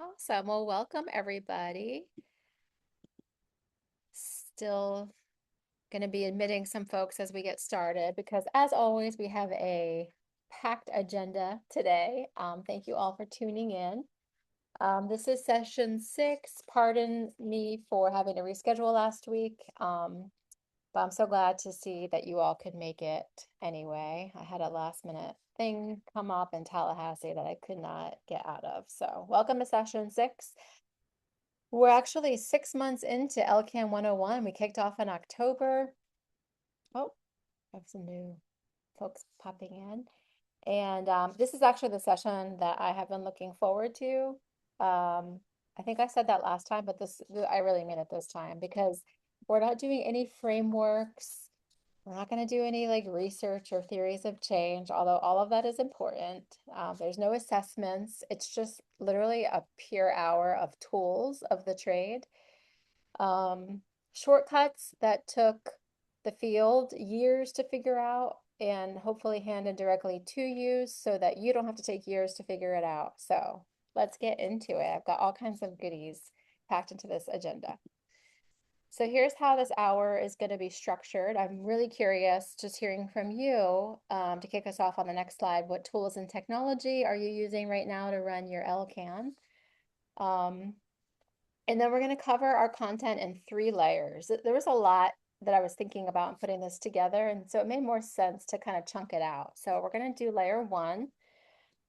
Awesome. Well, welcome everybody. Still going to be admitting some folks as we get started because, as always, we have a packed agenda today. Thank you all for tuning in. This is session 6. Pardon me for having to reschedule last week, but I'm so glad to see that you all could make it anyway. I had a last minute thing come up in Tallahassee that I could not get out of. So, welcome to session 6. We're actually 6 months into LCAN 101. We kicked off in October. Oh, I have some new folks popping in. And this is actually the session that I have been looking forward to. I think I said that last time, but I really mean it this time because we're not doing any frameworks. We're not going to do any like research or theories of change, although all of that is important. There's no assessments. It's just literally a pure hour of tools of the trade. Um, Shortcuts that took the field years to figure out and hopefully handed directly to you so that you don't have to take years to figure it out. So let's get into it. I've got all kinds of goodies packed into this agenda. So here's how this hour is going to be structured. I'm really curious, just hearing from you, to kick us off on the next slide. What tools and technology are you using right now to run your LCAN? Um, and then we're going to cover our content in 3 layers. There was a lot that I was thinking about in putting this together, and so it made more sense to kind of chunk it out. So we're going to do layer 1,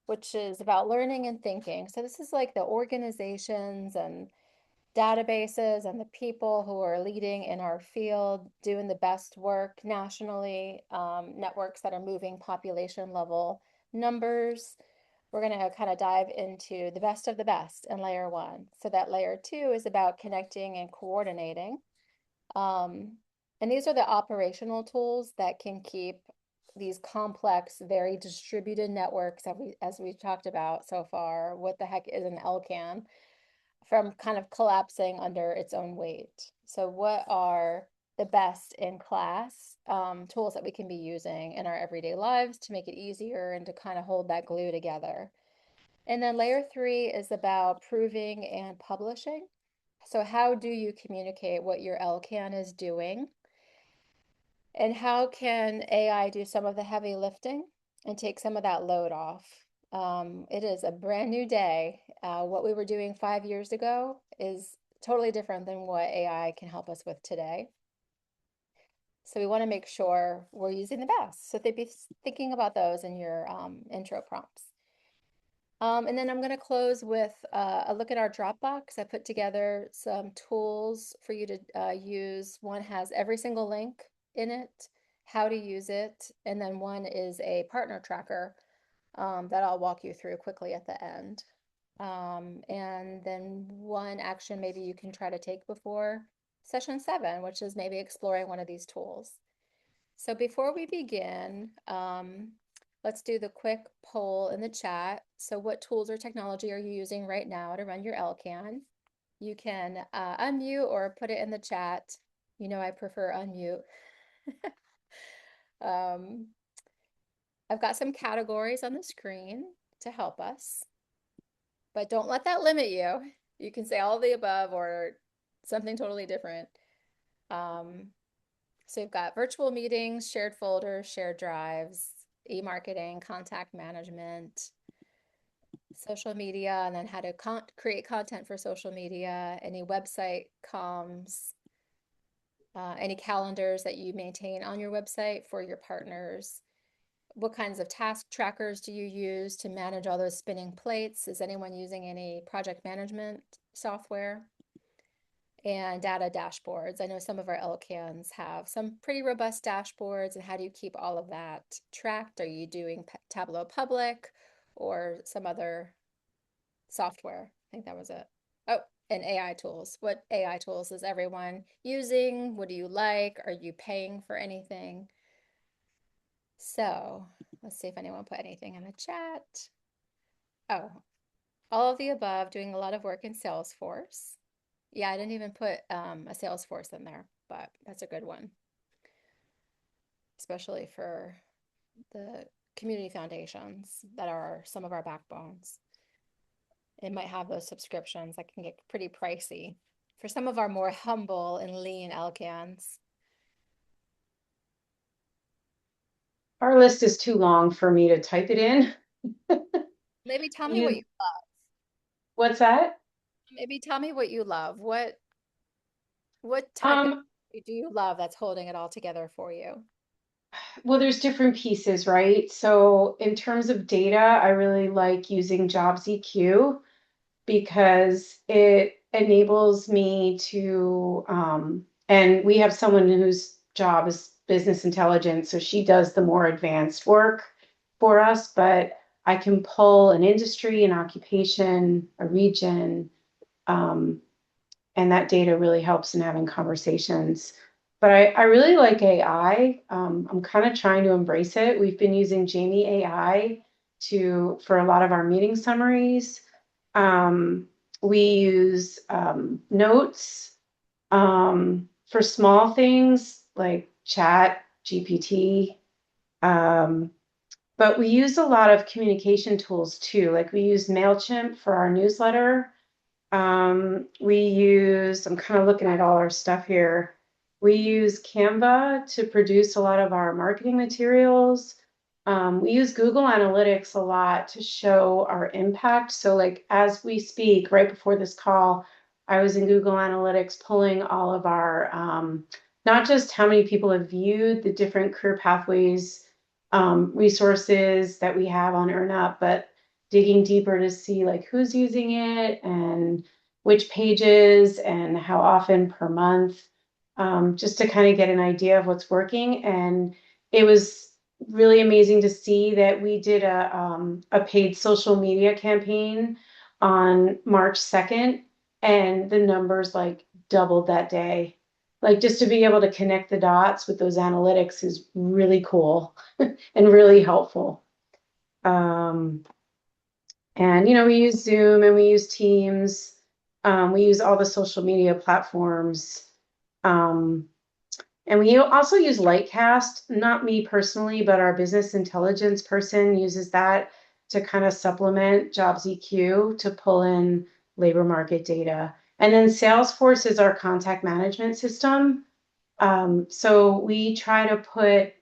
which is about learning and thinking. So this is like the organizations and databases and the people who are leading in our field, doing the best work nationally, networks that are moving population level numbers. We're going to kind of dive into the best of the best in layer 1. So that layer 2 is about connecting and coordinating. Um, and these are the operational tools that can keep these complex, very distributed networks that as we've talked about so far. What the heck is an LCAN? From kind of collapsing under its own weight. So what are the best in class tools that we can be using in our everyday lives to make it easier and to kind of hold that glue together? And then layer 3 is about proving and publishing. So how do you communicate what your LCAN is doing? And how can AI do some of the heavy lifting and take some of that load off? It is a brand new day. What we were doing 5 years ago is totally different than what AI can help us with today. So we want to make sure we're using the best. So they'd be thinking about those in your intro prompts. And then I'm going to close with a look at our Dropbox. I put together some tools for you to use. One has every single link in it, how to use it, and then one is a partner tracker that I'll walk you through quickly at the end. And then one action maybe you can try to take before session 7, which is maybe exploring one of these tools. So before we begin, let's do the quick poll in the chat. So what tools or technology are you using right now to run your LCAN? You can unmute or put it in the chat. You know I prefer unmute. Um, I've got some categories on the screen to help us, but don't let that limit you. You can say all of the above or something totally different. Um, So you've got virtual meetings, shared folders, shared drives, e-marketing, contact management, social media, and then how to create content for social media, any website comms, any calendars that you maintain on your website for your partners. What kinds of task trackers do you use to manage all those spinning plates? Is anyone using any project management software? And data dashboards. I know some of our LCANs have some pretty robust dashboards. And how do you keep all of that tracked? Are you doing Tableau Public or some other software? I think that was it. Oh, and AI tools. What AI tools is everyone using? What do you like? Are you paying for anything? So let's see if anyone put anything in the chat. Oh, all of the above, doing a lot of work in Salesforce. Yeah, I didn't even put a Salesforce in there, but that's a good one, especially for the community foundations that are some of our backbones. it might have those subscriptions that can get pretty pricey for some of our more humble and lean LCANs. Our list is too long for me to type it in. Maybe tell me what You, you love. what's that? Maybe tell me what you love. What type of Um, do you love that's holding it all together for you? well, there's different pieces, right? So in terms of data, I really like using Jobs EQ because it enables me to, and we have someone whose job is business intelligence, so she does the more advanced work for us, but I can pull an industry, an occupation, a region, um, and that data really helps in having conversations. But I really like AI. I'm kind of trying to embrace it. We've been using Jamie AI for a lot of our meeting summaries. Um, we use notes for small things like chat, GPT. Um, but we use a lot of communication tools too. Like we use MailChimp for our newsletter. I'm kind of looking at all our stuff here. We use Canva to produce a lot of our marketing materials. We use Google Analytics a lot to show our impact. So, like, as we speak, right before this call, I was in Google Analytics pulling all of our, not just how many people have viewed the different career pathways resources that we have on EarnUp, but digging deeper to see like who's using it and which pages and how often per month, just to kind of get an idea of what's working. And it was really amazing to see that we did a paid social media campaign on March 2nd, and the numbers like doubled that day. Like just to be able to connect the dots with those analytics is really cool and really helpful. Um, and, we use Zoom and we use Teams. We use all the social media platforms. Um, and we also use Lightcast, not me personally, but our business intelligence person uses that to kind of supplement Jobs EQ to pull in labor market data. And then Salesforce is our contact management system. So we try to put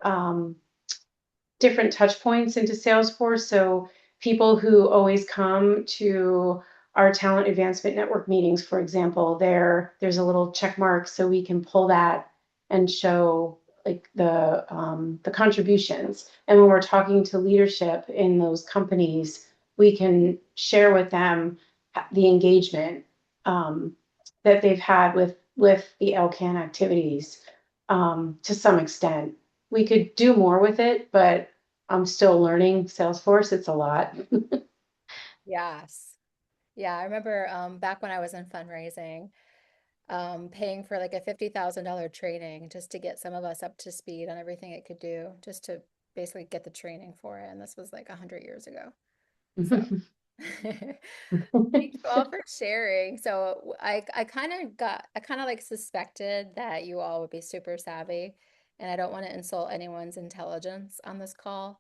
um, different touch points into Salesforce. So people who always come to our talent advancement network meetings, for example, there's a little check mark so we can pull that and show like the contributions. And when we're talking to leadership in those companies, we can share with them the engagement um, that they've had with the LCAN activities to some extent. We could do more with it, but I'm still learning Salesforce. It's a lot. Yes. Yeah, I remember back when I was in fundraising, paying for like a $50,000 training just to get some of us up to speed on everything it could do, just to basically get the training for it. And this was like 100 years ago. So thank you all for sharing. So I kind of like suspected that you all would be super savvy, and I don't want to insult anyone's intelligence on this call.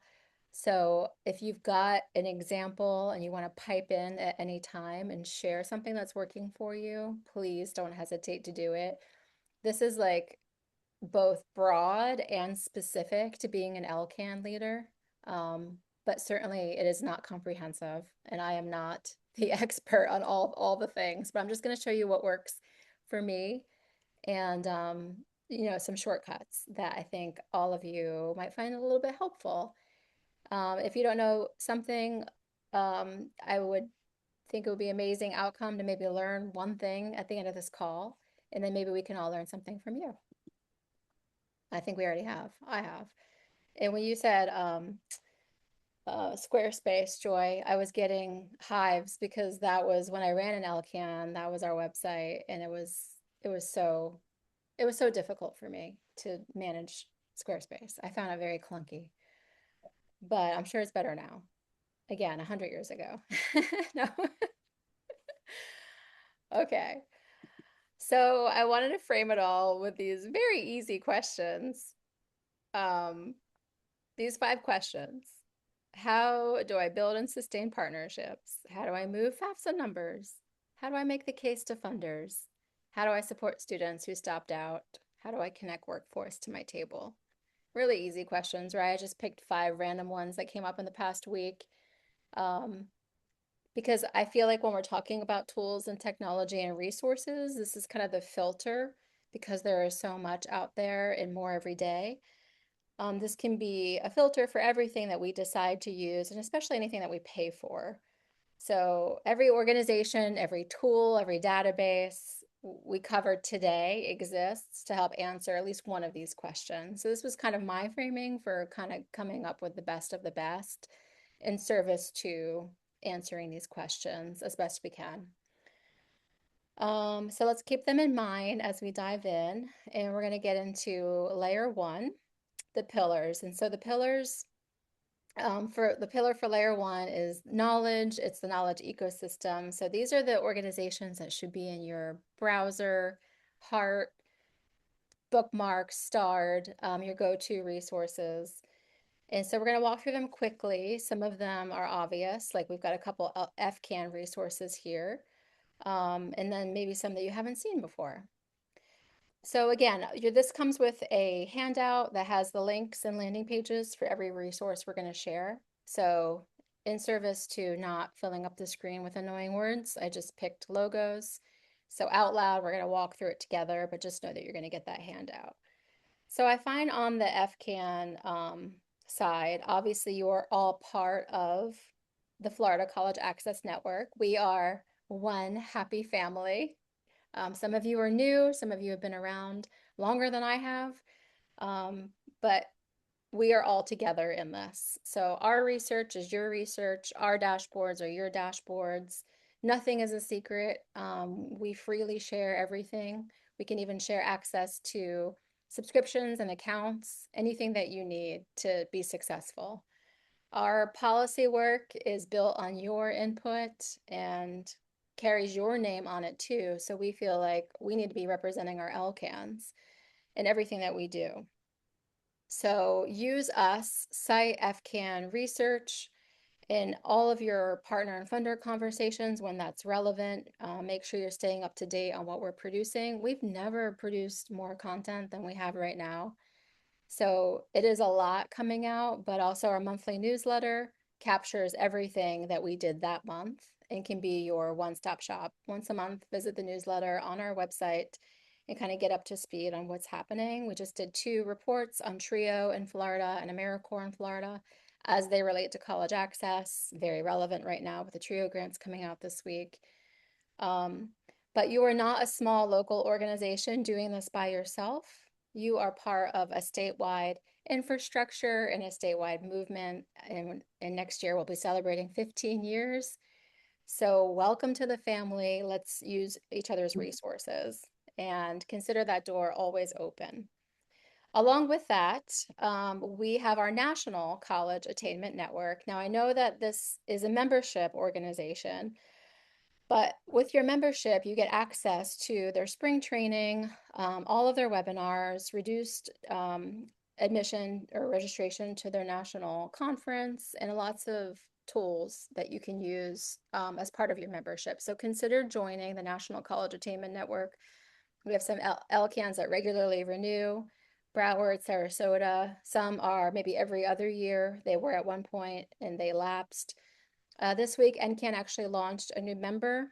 So if you've got an example and you want to pipe in at any time and share something that's working for you, please don't hesitate to do it. This is like both broad and specific to being an LCAN leader, but certainly it is not comprehensive, and I am not the expert on all the things. But I'm just going to show you what works for me, and some shortcuts that I think all of you might find a little bit helpful. If you don't know something, I would think it would be an amazing outcome to maybe learn one thing at the end of this call, and then maybe we can all learn something from you. I think we already have. I have. And when you said Squarespace, Joy, I was getting hives because that was when I ran an LCAN, that was our website, and it was so it was so difficult for me to manage Squarespace. I found it very clunky, but I'm sure it's better now. Again, 100 years ago. No. Okay. So I wanted to frame it all with these very easy questions. Um, these 5 questions. How do I build and sustain partnerships? How do I move FAFSA numbers? How do I make the case to funders? How do I support students who stopped out? How do I connect workforce to my table? Really easy questions, right? I just picked 5 random ones that came up in the past week. Um, because I feel like when we're talking about tools and technology and resources, this is kind of the filter because there is so much out there and more every day. This can be a filter for everything that we decide to use, and especially anything that we pay for. So every organization, every tool, every database we covered today exists to help answer at least one of these questions. So this was kind of my framing for kind of coming up with the best of the best in service to answering these questions as best we can. So let's keep them in mind as we dive in, and we're going to get into layer one, the pillars. And so the pillars for the pillar for layer one is knowledge. It's the knowledge ecosystem. So these are the organizations that should be in your browser, heart, bookmarks, starred, your go-to resources. And so we're going to walk through them quickly. Some of them are obvious, like we've got a couple FCAN resources here, and then maybe some that you haven't seen before. So again, this comes with a handout that has the links and landing pages for every resource we're going to share. So in service to not filling up the screen with annoying words, I just picked logos. So out loud, we're going to walk through it together, but just know that you're going to get that handout. So I find on the FCAN side, obviously you are all part of the Florida College Access Network. We are one happy family. Some of you are new, some of you have been around longer than I have, but we are all together in this. So our research is your research, our dashboards are your dashboards. Nothing is a secret. We freely share everything. We can even share access to subscriptions and accounts, anything that you need to be successful. Our policy work is built on your input and carries your name on it too. So we feel like we need to be representing our LCANs in everything that we do. So use us, cite FCAN research in all of your partner and funder conversations when that's relevant. Make sure you're staying up to date on what we're producing. We've never produced more content than we have right now. So it is a lot coming out, but also our monthly newsletter captures everything that we did that month and can be your one-stop shop. Once a month, visit the newsletter on our website and kind of get up to speed on what's happening. We just did 2 reports on TRIO in Florida and AmeriCorps in Florida as they relate to college access. Very relevant right now with the TRIO grants coming out this week. Um, but you are not a small local organization doing this by yourself. You are part of a statewide infrastructure and a statewide movement. And next year we'll be celebrating 15 years. So welcome to the family. Let's use each other's resources and consider that door always open. Along with that, we have our National College Attainment Network. Now, I know that this is a membership organization, but with your membership, you get access to their spring training, all of their webinars, reduced admission or registration to their national conference, and lots of tools that you can use as part of your membership. So consider joining the National College Attainment Network. We have some LCANs that regularly renew, Broward, Sarasota. Some are maybe every other year. They were at one point and they lapsed. This week, NCAN actually launched a new member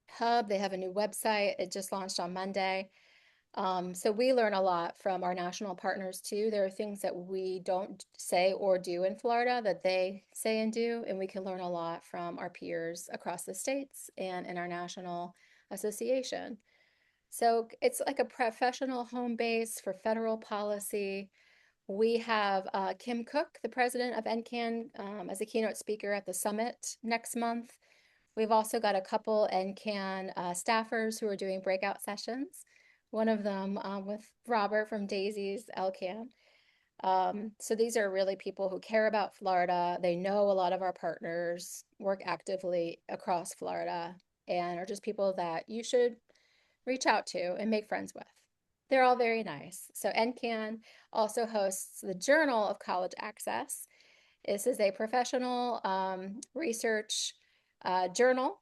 hub. They have a new website. It just launched on Monday. So we learn a lot from our national partners too. There are things that we don't say or do in Florida that they say and do, and we can learn a lot from our peers across the states and in our national association. So it's like a professional home base for federal policy. We have Kim Cook, the president of NCAN, as a keynote speaker at the summit next month. We've also got a couple NCAN staffers who are doing breakout sessions. One of them with Robert from Daisy's LCAN. So these are really people who care about Florida. They know a lot of our partners, work actively across Florida, and are just people that you should reach out to and make friends with. They're all very nice. So NCAN also hosts the Journal of College Access. This is a professional research journal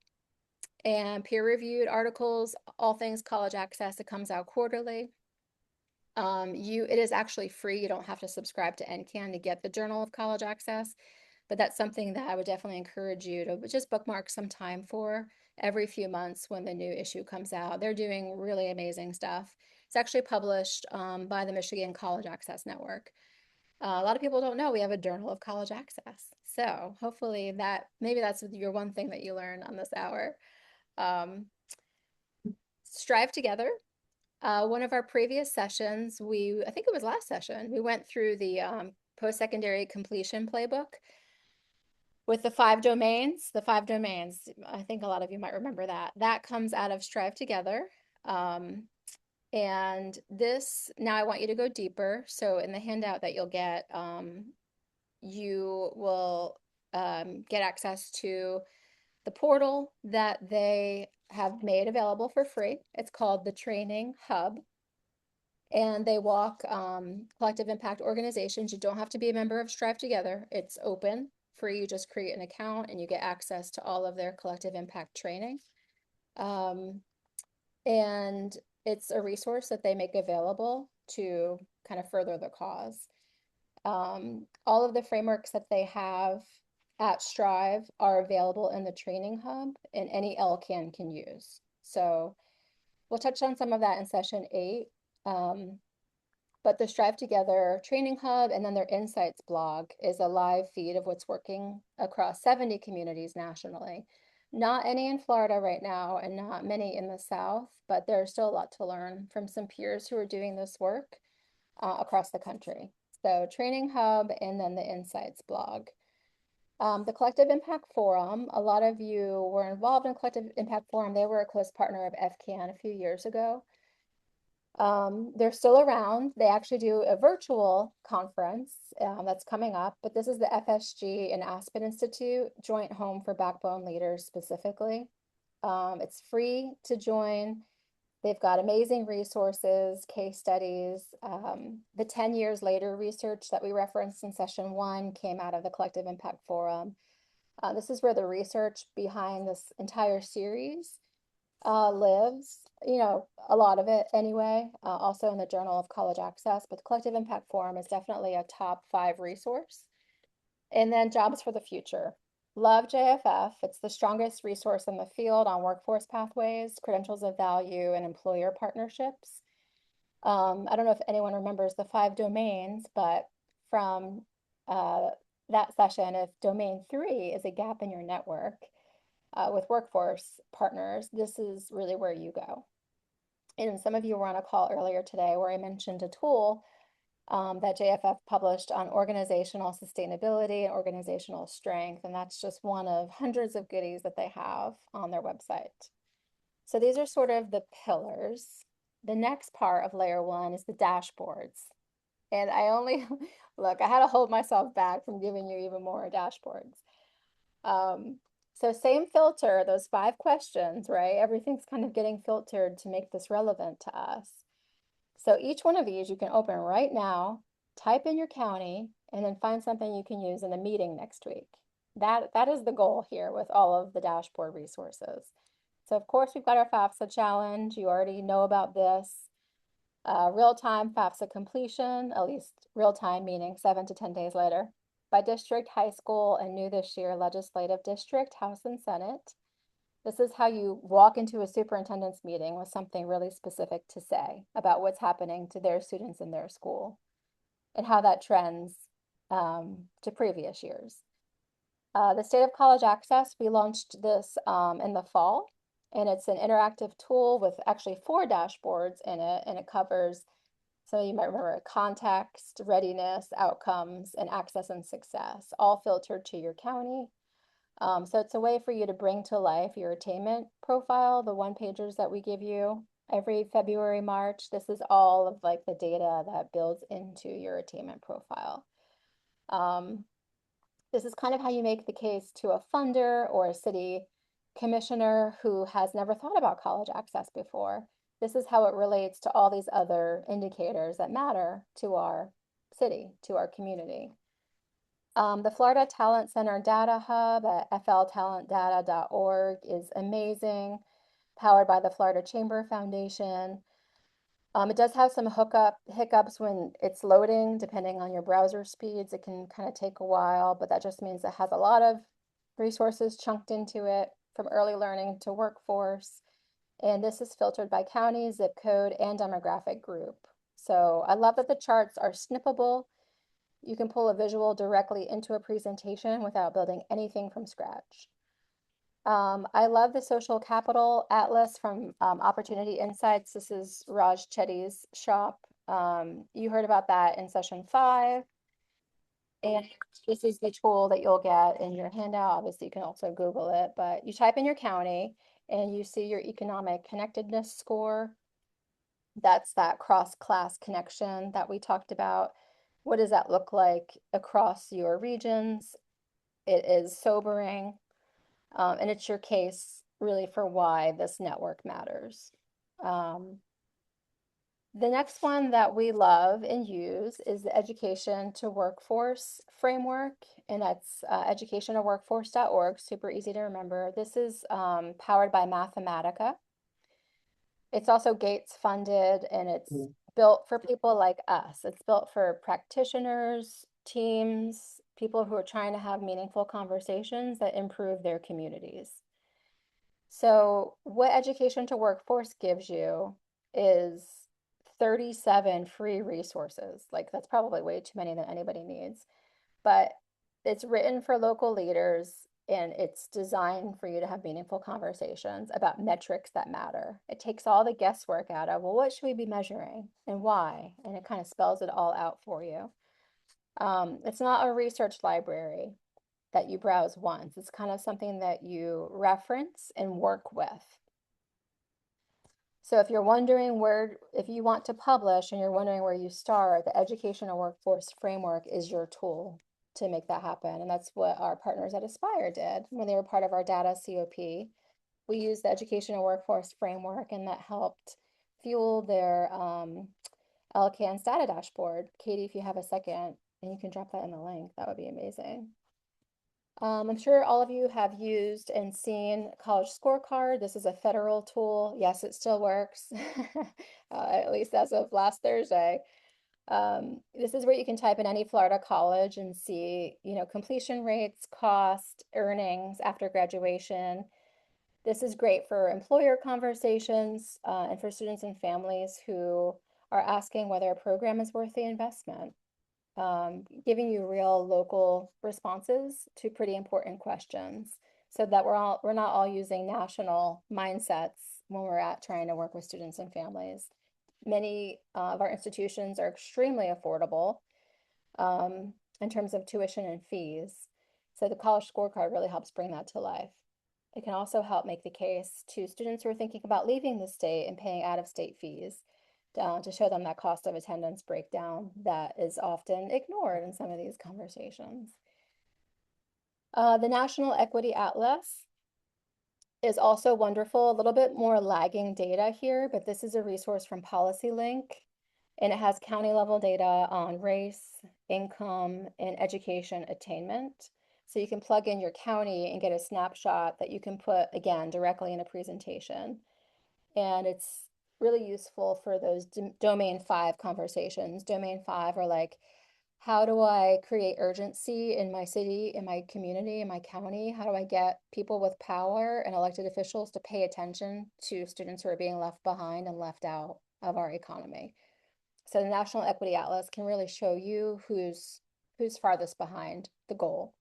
and peer-reviewed articles, all things college access. It comes out quarterly. It is actually free. You don't have to subscribe to NCAN to get the Journal of College Access, but that's something that I would definitely encourage you to just bookmark some time for every few months when the new issue comes out. They're doing really amazing stuff. It's actually published by the Michigan College Access Network. A lot of people don't know we have a Journal of College Access. So hopefully maybe that's your one thing that you learn on this hour. Um, Strive together. One of our previous sessions, I think it was last session, we went through the post-secondary completion playbook with the 5 domains. The 5 domains, I think a lot of you might remember that. That comes out of Strive Together. Um, and now I want you to go deeper. So in the handout that you'll get, you will get access to the portal that they have made available for free. It's called the Training Hub. And they walk collective impact organizations. You don't have to be a member of Strive Together. It's open, free. You just create an account and you get access to all of their collective impact training. Um, and it's a resource that they make available to kind of further the cause. All of the frameworks that they have at Strive are available in the training hub, and any LCAN can use. So we'll touch on some of that in session 8. But the Strive Together Training Hub and then their Insights blog is a live feed of what's working across 70 communities nationally. Not any in Florida right now and not many in the South, but there's still a lot to learn from some peers who are doing this work across the country. So Training Hub and then the Insights blog. The Collective Impact Forum, a lot of you were involved in Collective Impact Forum. They were a close partner of FCAN a few years ago. They're still around. They actually do a virtual conference that's coming up, but this is the FSG and Aspen Institute Joint Home for Backbone Leaders specifically. It's free to join. They've got amazing resources, case studies. The 10 years later research that we referenced in session 1 came out of the Collective Impact Forum. This is where the research behind this entire series lives, a lot of it anyway, also in the Journal of College Access, but the Collective Impact Forum is definitely a top 5 resource. And then Jobs for the Future. Love JFF. It's the strongest resource in the field on workforce pathways, credentials of value, and employer partnerships. I don't know if anyone remembers the 5 domains, but from that session, if domain 3 is a gap in your network, with workforce partners, this is really where you go. And some of you were on a call earlier today where I mentioned a tool that JFF published on organizational sustainability and organizational strength. And that's just one of hundreds of goodies that they have on their website. So these are sort of the pillars. The next part of layer 1 is the dashboards. And I only, look, I had to hold myself back from giving you even more dashboards. So same filter, those 5 questions, right? Everything's kind of getting filtered to make this relevant to us. So each one of these you can open right now, type in your county, and then find something you can use in a meeting next week. That is the goal here with all of the dashboard resources. So of course we've got our FAFSA challenge. You already know about this. Real-time FAFSA completion, at least real-time meaning 7 to 10 days later, by district, high school, and new this year, legislative district, House and Senate. This is how you walk into a superintendent's meeting with something really specific to say about what's happening to their students in their school and how that trends to previous years. The State of College Access, we launched this in the fall, and it's an interactive tool with actually 4 dashboards in it, and it covers, so you might remember, context, readiness, outcomes, and access and success, all filtered to your county. So it's a way for you to bring to life your attainment profile, the 1-pagers that we give you every February, March. This is all of like the data that builds into your attainment profile. This is kind of how you make the case to a funder or a city commissioner who has never thought about college access before. This is how it relates to all these other indicators that matter to our city, to our community. The Florida Talent Center Data Hub at fltalentdata.org is amazing, powered by the Florida Chamber Foundation. It does have some hiccups when it's loading, depending on your browser speeds. It can kind of take a while, but that just means it has a lot of resources chunked into it from early learning to workforce. And this is filtered by county, zip code, and demographic group. So I love that the charts are snippable. You can pull a visual directly into a presentation without building anything from scratch. I love the Social Capital Atlas from Opportunity Insights. This is Raj Chetty's shop. You heard about that in session 5. And this is the tool that you'll get in your handout. Obviously, you can also Google it, but you type in your county and you see your economic connectedness score. That's that cross-class connection that we talked about. What does that look like across your regions? It is sobering, and it's your case really for why this network matters. Um, the next one that we love and use is the Education to Workforce framework, and that's educationtoworkforce.org, super easy to remember. This is powered by Mathematica. It's also Gates funded and it's built for people like us. It's built for practitioners, teams, people who are trying to have meaningful conversations that improve their communities. So, what Education to Workforce gives you is 37 free resources. Like, that's probably way too many than anybody needs. But it's written for local leaders and it's designed for you to have meaningful conversations about metrics that matter. It takes all the guesswork out of, well, what should we be measuring and why? And it kind of spells it all out for you. It's not a research library that you browse once. It's kind of something that you reference and work with. So if you're wondering where, if you want to publish and you're wondering where you start, the Educational Workforce Framework is your tool to make that happen. And that's what our partners at Aspire did when they were part of our data COP. We used the Educational Workforce Framework and that helped fuel their LCAN's data dashboard. Katie, if you have a second and you can drop that in the link, that would be amazing. I'm sure all of you have used and seen College Scorecard. This is a federal tool. Yes, it still works, at least as of last Thursday. This is where you can type in any Florida college and see, completion rates, cost, earnings after graduation. This is great for employer conversations and for students and families who are asking whether a program is worth the investment, giving you real local responses to pretty important questions so that we're not all using national mindsets when we're at trying to work with students and families. Many of our institutions are extremely affordable in terms of tuition and fees. So the college scorecard really helps bring that to life. It can also help make the case to students who are thinking about leaving the state and paying out-of-state fees to show them that cost of attendance breakdown that is often ignored in some of these conversations. The National Equity Atlas is also wonderful, a little bit more lagging data here, but this is a resource from PolicyLink, and it has county level data on race, income, and education attainment. So you can plug in your county and get a snapshot that you can put, again, directly in a presentation. And it's really useful for those domain 5 conversations. Domain 5 are like, how do I create urgency in my city, in my community, in my county? How do I get people with power and elected officials to pay attention to students who are being left behind and left out of our economy? So the National Equity Atlas can really show you who's farthest behind the goal.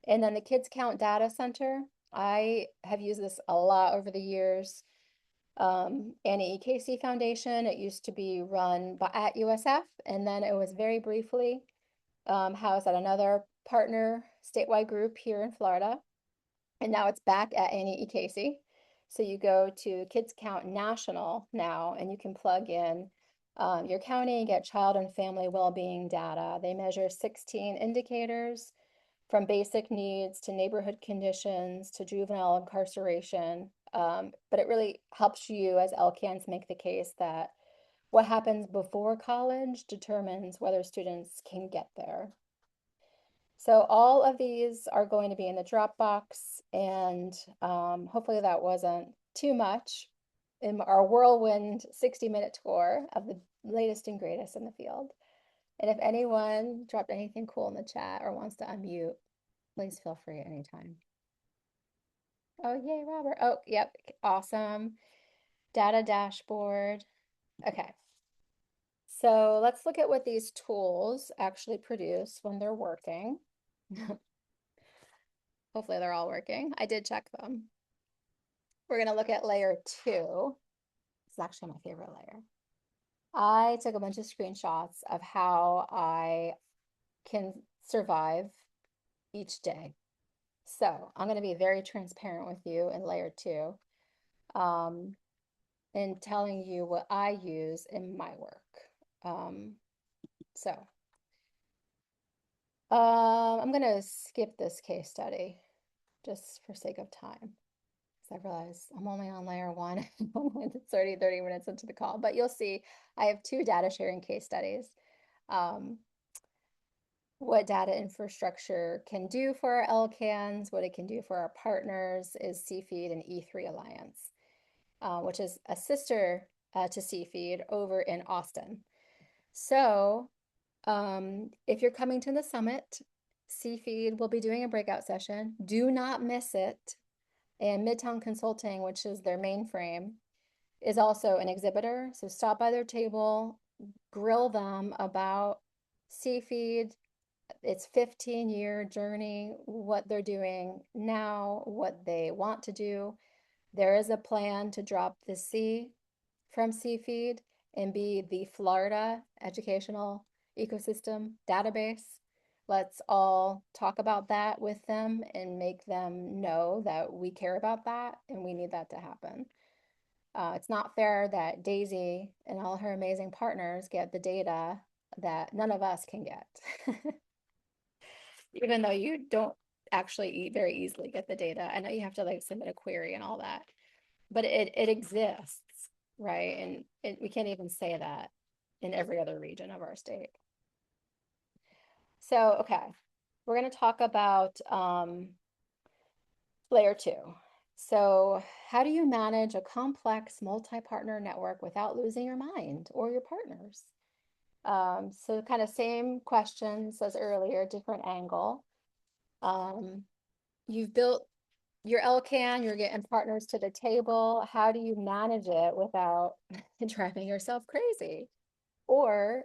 And then the Kids Count Data Center, I have used this a lot over the years. Annie E. Casey Foundation, it used to be run at USF, and then it was very briefly housed at another partner statewide group here in Florida. And now it's back at Annie E. Casey. So you go to Kids Count National now, and you can plug in your county and get child and family well-being data. They measure 16 indicators from basic needs to neighborhood conditions to juvenile incarceration. But it really helps you as LCANs make the case that what happens before college determines whether students can get there. So all of these are going to be in the Dropbox, and hopefully that wasn't too much in our whirlwind 60-minute tour of the latest and greatest in the field. And if anyone dropped anything cool in the chat or wants to unmute, please feel free anytime. Oh, yay, Robert. Oh, yep. Awesome. Data dashboard. Okay. So let's look at what these tools actually produce when they're working. Hopefully they're all working. I did check them. We're going to look at layer 2. It's actually my favorite layer. I took a bunch of screenshots of how I can survive each day. So I'm going to be very transparent with you in layer 2, in telling you what I use in my work. Um, so I'm going to skip this case study just for sake of time. I realize I'm only on layer 1. It's already 30 minutes into the call, but you'll see I have 2 data sharing case studies. What data infrastructure can do for our LCANs, what it can do for our partners is CFeed and E3 Alliance, which is a sister to CFeed over in Austin. So if you're coming to the summit, CFeed will be doing a breakout session. Do not miss it. And Midtown Consulting, which is their mainframe, is also an exhibitor. So stop by their table, grill them about CFeed, its 15-year journey, what they're doing now, what they want to do. There is a plan to drop the C from CFeed and be the Florida educational ecosystem database. Let's all talk about that with them and make them know that we care about that and we need that to happen. It's not fair that Daisy and all her amazing partners get the data that none of us can get. Even though you don't actually very easily get the data. I know you have to like submit a query and all that, but it exists, right? And we can't even say that in every other region of our state. So, okay, we're going to talk about layer 2. So how do you manage a complex multi-partner network without losing your mind or your partners? So kind of same questions as earlier, different angle. You've built your LCAN, you're getting partners to the table. How do you manage it without driving yourself crazy? Or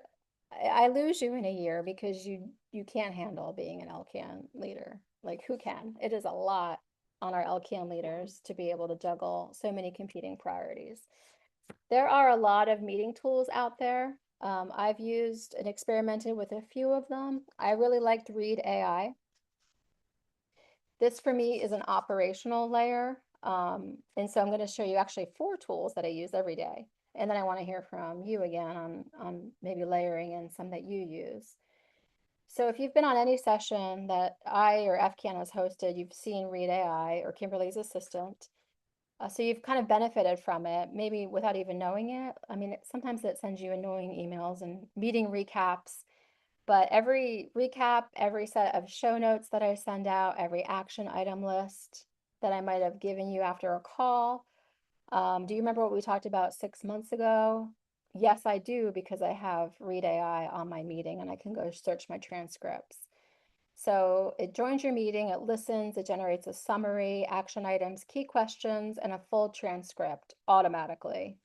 I lose you in a year because you can't handle being an LCAN leader. Like who can? It is a lot on our LCAN leaders to be able to juggle so many competing priorities. There are a lot of meeting tools out there. I've used and experimented with a few of them. I really liked Read AI. This for me is an operational layer. And so I'm going to show you actually 4 tools that I use every day. And then I want to hear from you again on maybe layering in some that you use. So if you've been on any session that I or FCAN has hosted, you've seen Read AI or Kimberly's assistant. So you've kind of benefited from it, maybe without even knowing it. I mean, sometimes it sends you annoying emails and meeting recaps. But every recap, every set of show notes that I send out, every action item list that I might have given you after a call. Do you remember what we talked about 6 months ago? Yes, I do, because I have Read AI on my meeting and I can go search my transcripts. So it joins your meeting, it listens, it generates a summary, action items, key questions, and a full transcript automatically.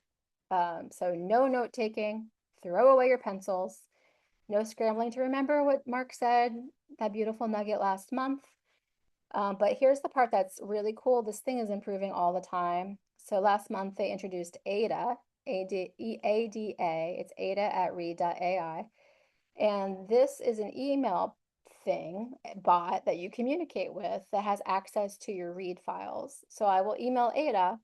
So no note taking, throw away your pencils. No scrambling to remember what Mark said, that beautiful nugget last month. But here's the part that's really cool. This thing is improving all the time. So last month they introduced ADA, A-D-A. It's ADA at read.ai. And this is an email thing, bot that you communicate with that has access to your read files. So I will email ADA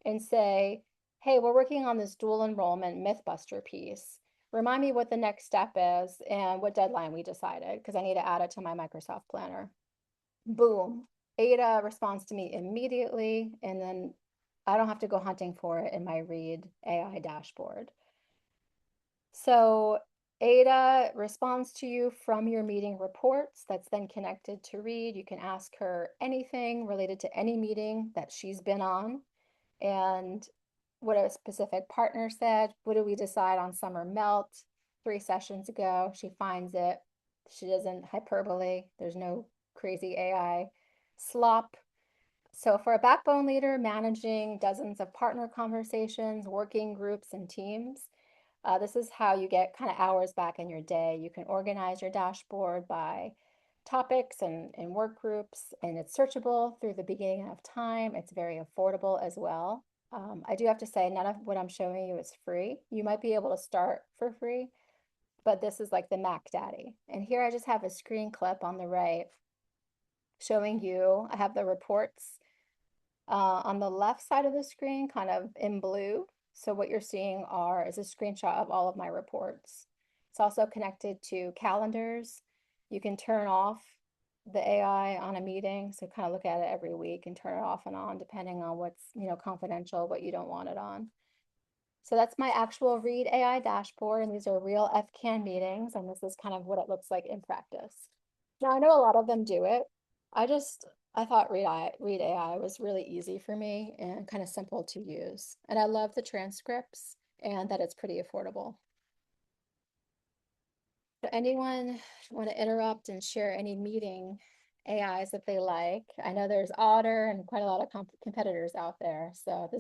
and say, hey, we're working on this dual enrollment Mythbuster piece. Remind me what the next step is and what deadline we decided, because I need to add it to my Microsoft Planner. Boom. Ada responds to me immediately, and then I don't have to go hunting for it in my Read AI dashboard. So Ada responds to you from your meeting reports that's then connected to Read. You can ask her anything related to any meeting that she's been on and what a specific partner said. What did we decide on summer melt 3 sessions ago? She finds it. She doesn't hyperbole. There's no crazy AI slop. So for a backbone leader managing dozens of partner conversations, working groups, and teams, this is how you get kind of hours back in your day. You can organize your dashboard by topics and work groups, and it's searchable through the beginning of time. It's very affordable as well. I do have to say, none of what I'm showing you is free. You might be able to start for free, but this is like the Mac Daddy. And here I just have a screen clip on the right showing you, I have the reports on the left side of the screen, kind of in blue. So what you're seeing is a screenshot of all of my reports. It's also connected to calendars. You can turn off the AI on a meeting. So kind of look at it every week and turn it off and on depending on what's, confidential, what you don't want it on. So that's my actual Read AI dashboard, and these are real FCAN meetings, and this is kind of what it looks like in practice. Now, I know a lot of them do it. I just, I thought Read AI was really easy for me and kind of simple to use. And I love the transcripts and that it's pretty affordable. So anyone want to interrupt and share any meeting AIs that they like? I know there's Otter and quite a lot of competitors out there. So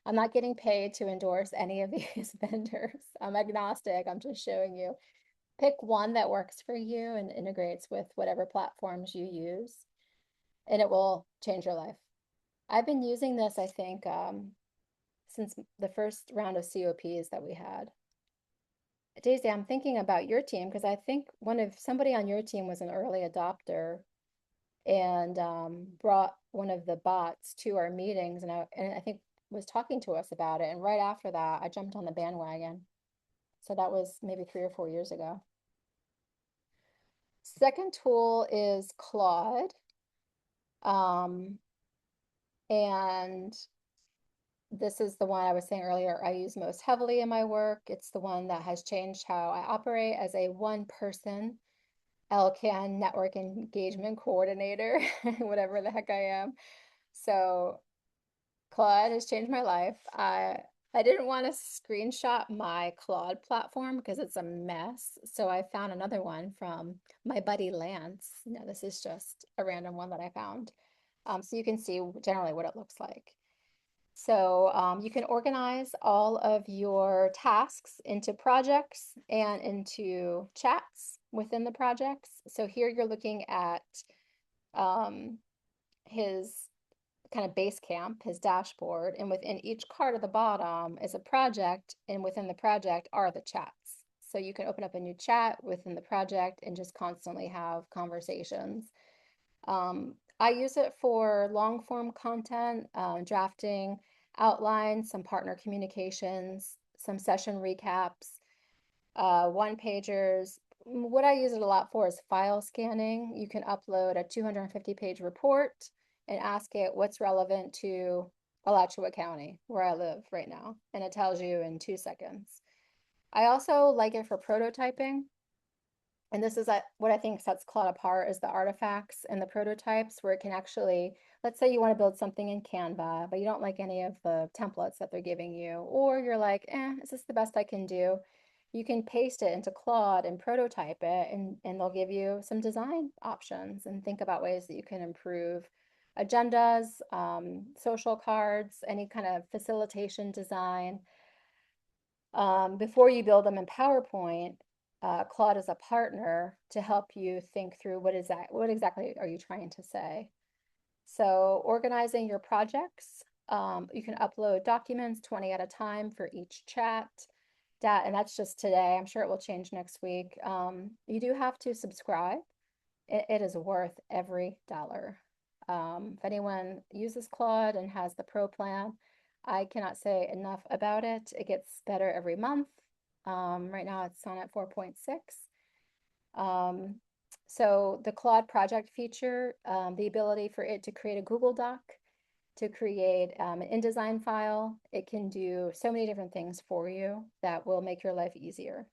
I'm not getting paid to endorse any of these vendors. I'm agnostic. I'm just showing you. Pick one that works for you and integrates with whatever platforms you use, and it will change your life. I've been using this, I think, since the first round of COPs that we had. Daisy, I'm thinking about your team because I think somebody on your team was an early adopter and brought one of the bots to our meetings, and I think was talking to us about it. And right after that, I jumped on the bandwagon. So that was maybe 3 or 4 years ago. Second tool is Claude. Um, and this is the one I was saying earlier I use most heavily in my work. It's the one that has changed how I operate as a one-person LCAN network engagement coordinator, whatever the heck I am. So Claude has changed my life. I didn't want to screenshot my Claude platform because it's a mess. So I found another one from my buddy Lance. No, this is just a random one that I found. So you can see generally what it looks like. So you can organize all of your tasks into projects and into chats within the projects. So here you're looking at um, his kind of base camp, his dashboard, and within each card at the bottom is a project, and within the project are the chats. So you can open up a new chat within the project and just constantly have conversations. I use it for long form content, drafting outlines, some partner communications, some session recaps, one pagers. What I use it a lot for is file scanning. You can upload a 250-page report and ask it what's relevant to Alachua County, where I live right now, and it tells you in 2 seconds. I also like it for prototyping. And this is what I think sets Claude apart is the artifacts and the prototypes where it can actually, let's say you want to build something in Canva, but you don't like any of the templates that they're giving you, or you're like, is this the best I can do? You can paste it into Claude and prototype it, and they'll give you some design options and think about ways that you can improve agendas, social cards, any kind of facilitation design. Before you build them in PowerPoint, Claude is a partner to help you think through what exactly are you trying to say. So organizing your projects, you can upload documents 20 at a time for each chat. And that's just today. I'm sure it will change next week. You do have to subscribe. It is worth every dollar. If anyone uses Claude and has the Pro plan, I cannot say enough about it. It gets better every month. Right now it's on at 4.6. Um, so the Claude project feature, the ability for it to create a Google Doc, to create an InDesign file. It can do so many different things for you that will make your life easier.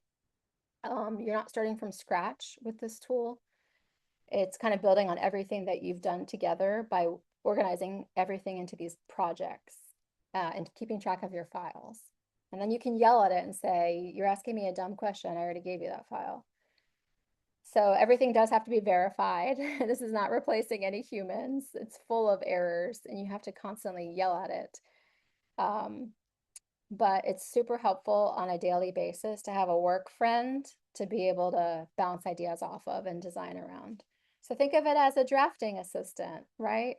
You're not starting from scratch with this tool. It's kind of building on everything that you've done together by organizing everything into these projects and keeping track of your files. And then you can yell at it and say, "You're asking me a dumb question. I already gave you that file." So everything does have to be verified. This is not replacing any humans. It's full of errors and you have to constantly yell at it. Um, but it's super helpful on a daily basis to have a work friend to be able to bounce ideas off of and design around. So think of it as a drafting assistant, right?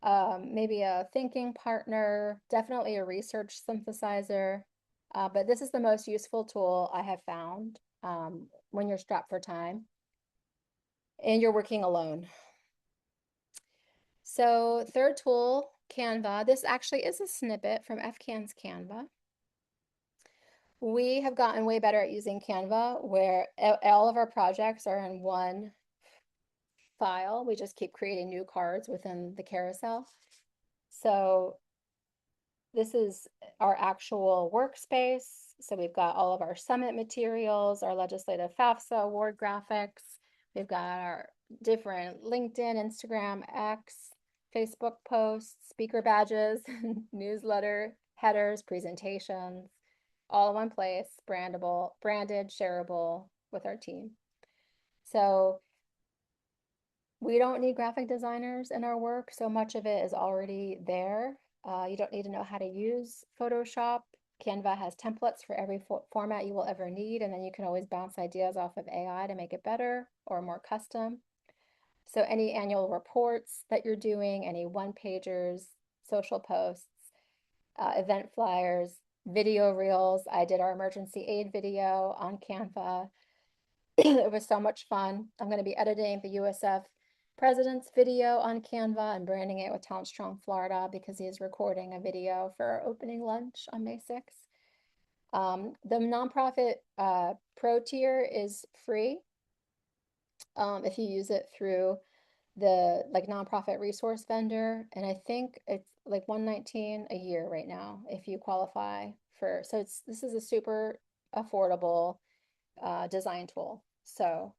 Maybe a thinking partner, definitely a research synthesizer. But this is the most useful tool I have found when you're strapped for time and you're working alone. So third tool, Canva. This actually is a snippet from FCAN's Canva. We have gotten way better at using Canva, where all of our projects are in one file. We just keep creating new cards within the carousel. So this is our actual workspace. So we've got all of our summit materials, our legislative FAFSA award graphics. We've got our different LinkedIn, Instagram, X, Facebook posts, speaker badges, newsletter, headers, presentations, all in one place, brandable, branded, shareable with our team. So we don't need graphic designers in our work. So much of it is already there. You don't need to know how to use Photoshop. Canva has templates for every format you will ever need, and then you can always bounce ideas off of AI to make it better or more custom. So any annual reports that you're doing, any one-pagers, social posts, event flyers, video reels. I did our emergency aid video on Canva. It was so much fun. I'm going to be editing the USF president's video on Canva and branding it with Talent Strong Florida because he is recording a video for our opening lunch on May 6th. The nonprofit pro tier is free if you use it through the like nonprofit resource vendor, and I think it's like 119 a year right now if you qualify for. So this is a super affordable design tool. So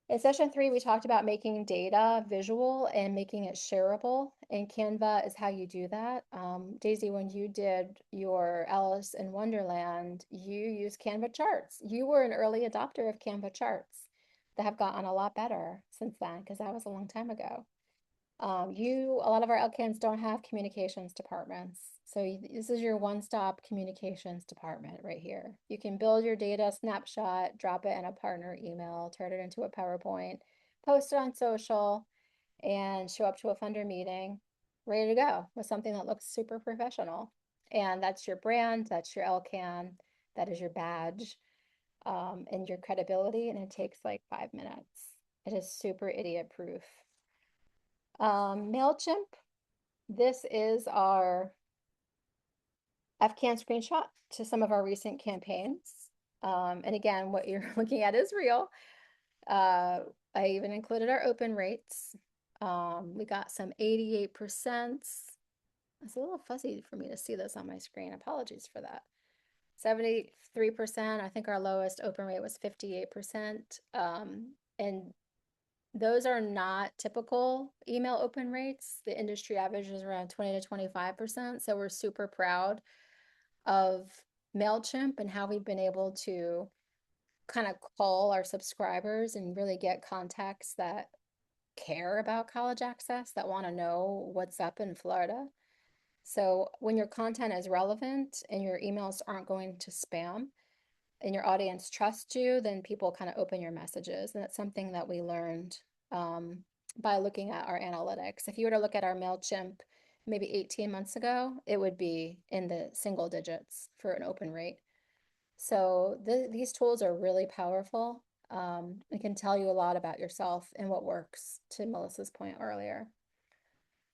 in session 3, we talked about making data visual and making it shareable, and Canva is how you do that. Daisy, when you did your Alice in Wonderland, you used Canva charts. You were an early adopter of Canva charts that have gotten a lot better since then, because that was a long time ago. A lot of our LCANs don't have communications departments. So this is your one-stop communications department right here. You can build your data snapshot, drop it in a partner email, turn it into a PowerPoint, post it on social, and show up to a funder meeting ready to go with something that looks super professional. And that's your brand, that's your LCAN, that is your badge, and your credibility, and it takes like 5 minutes. It is super idiot proof. MailChimp, this is our FCAN screenshot to some of our recent campaigns. And again, what you're looking at is real. I even included our open rates. We got some 88%. It's a little fuzzy for me to see this on my screen. Apologies for that. 73%. I think our lowest open rate was 58%. And those are not typical email open rates. The industry average is around 20 to 25%. So we're super proud of MailChimp and how we've been able to kind of call our subscribers and really get contacts that care about college access, that want to know what's up in Florida. So when your content is relevant and your emails aren't going to spam, and your audience trusts you, then people kind of open your messages. And that's something that we learned by looking at our analytics. If you were to look at our MailChimp maybe 18 months ago, it would be in the single digits for an open rate. So these tools are really powerful. It can tell you a lot about yourself and what works, to Melissa's point earlier.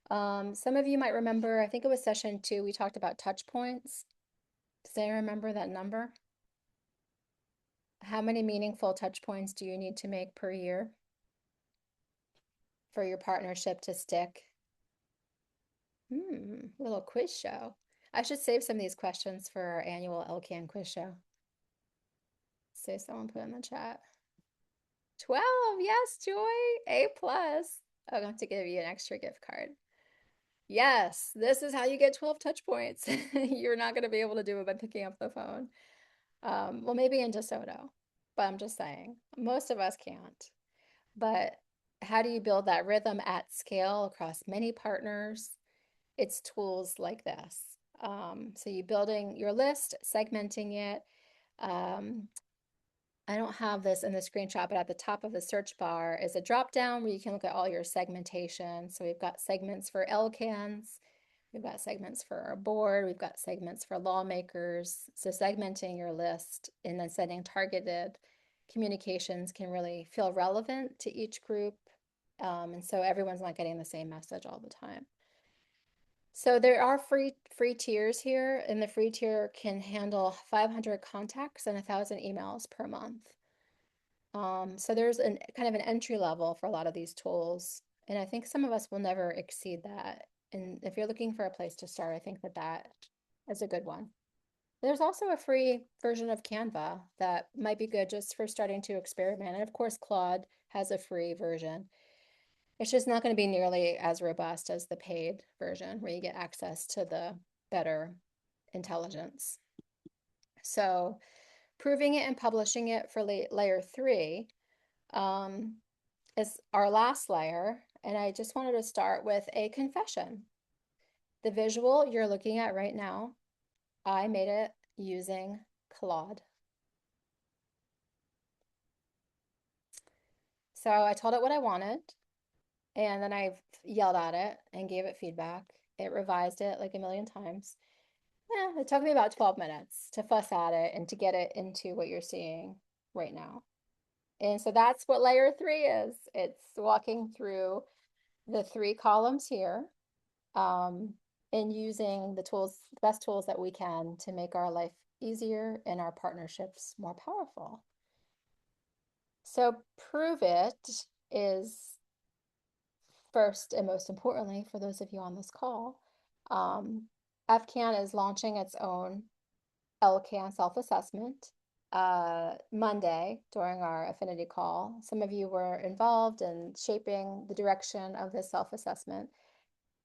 Some of you might remember, I think it was session 2, we talked about touch points. Does anyone remember that number? How many meaningful touch points do you need to make per year for your partnership to stick? Little quiz show. I should save some of these questions for our annual LCAN quiz show. say someone put in the chat. 12, yes, Joy, A plus. I'm going to have to give you an extra gift card. Yes, this is how you get 12 touch points. You're not going to be able to do it by picking up the phone. Well, maybe in DeSoto, but I'm just saying, most of us can't. But how do you build that rhythm at scale across many partners? It's tools like this. So you building your list, segmenting it. Um, I don't have this in the screenshot, but at the top of the search bar is a drop down where you can look at all your segmentation. So we've got segments for LCANs, we've got segments for our board, we've got segments for lawmakers. So segmenting your list and then setting targeted communications can really feel relevant to each group. And so everyone's not getting the same message all the time. So there are free tiers here, and the free tier can handle 500 contacts and 1,000 emails per month. So there's an kind of an entry level for a lot of these tools, and I think some of us will never exceed that. And if you're looking for a place to start, I think that that is a good one. There's also a free version of Canva that might be good just for starting to experiment. And of course, Claude has a free version. It's just not going to be nearly as robust as the paid version where you get access to the better intelligence. So proving it and publishing it for layer 3 um, is our last layer. And I just wanted to start with a confession. The visual you're looking at right now, I made it using Claude. So I told it what I wanted, and then I yelled at it and gave it feedback. It revised it like a million times. Yeah, it took me about 12 minutes to fuss at it and to get it into what you're seeing right now. And so that's what layer 3 is. It's walking through the 3 columns here, um, and using the tools, the best tools that we can to make our life easier and our partnerships more powerful. So prove it is first and most importantly, for those of you on this call, FCAN is launching its own LCAN self-assessment Monday during our affinity call. Some of you were involved in shaping the direction of this self-assessment.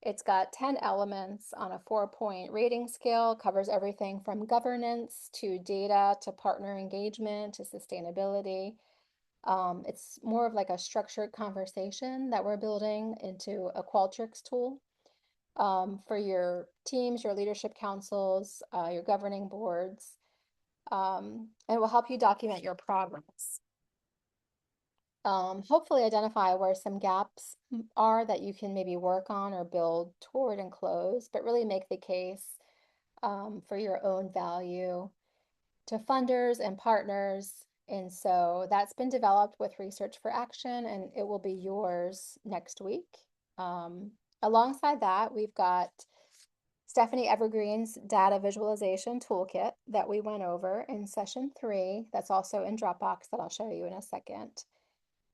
It's got 10 elements on a 4-point rating scale, covers everything from governance to data to partner engagement to sustainability. It's more of like a structured conversation that we're building into a Qualtrics tool for your teams, your leadership councils, your governing boards. And it will help you document your progress. Hopefully identify where some gaps are that you can maybe work on or build toward and close, but really make the case for your own value to funders and partners. And so that's been developed with Research for Action, and it will be yours next week. Alongside that, we've got Stephanie Evergreen's data visualization toolkit that we went over in session 3. That's also in Dropbox that I'll show you in a second.